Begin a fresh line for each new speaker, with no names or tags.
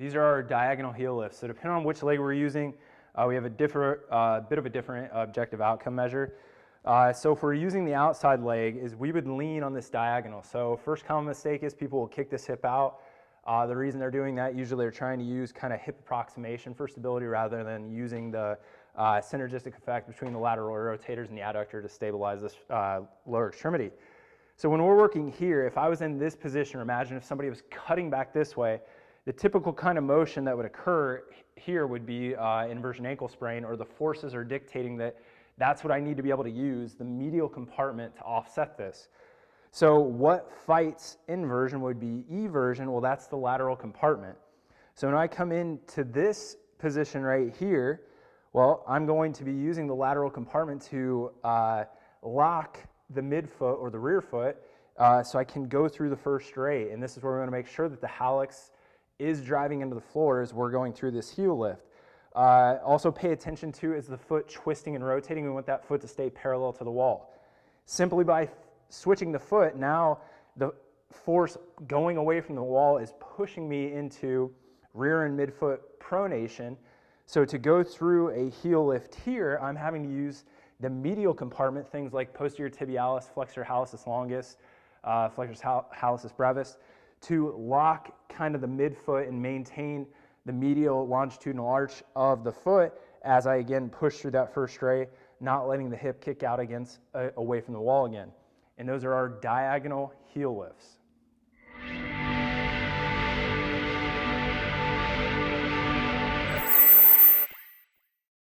These are our diagonal heel lifts. So depending on which leg we're using, we have a bit of a different objective outcome measure. So if we're using the outside leg, is we would lean on this diagonal. So first common mistake is people will kick this hip out. The reason they're doing that, usually they're trying to use kind of hip approximation for stability rather than using the synergistic effect between the lateral rotators and the adductor to stabilize this lower extremity. So when we're working here, if I was in this position, or imagine if somebody was cutting back this way, the typical kind of motion that would occur here would be inversion ankle sprain, or the forces are dictating that that's what I need to be able to use, the medial compartment, to offset this. So what fights inversion would be eversion. Well, that's the lateral compartment. So when I come into this position right here, well, I'm going to be using the lateral compartment to lock the midfoot or the rear foot so I can go through the first straight. And this is where we want to make sure that the hallux is driving into the floor as we're going through this heel lift. Also pay attention to is the foot twisting and rotating. We want that foot to stay parallel to the wall. Simply by switching the foot, now the force going away from the wall is pushing me into rear and midfoot pronation. So to go through a heel lift here, I'm having to use the medial compartment, things like posterior tibialis, flexor hallucis longus, flexor hallucis brevis, to lock kind of the midfoot and maintain the medial longitudinal arch of the foot as I again push through that first stray, not letting the hip kick out away from the wall again. And those are our diagonal heel lifts.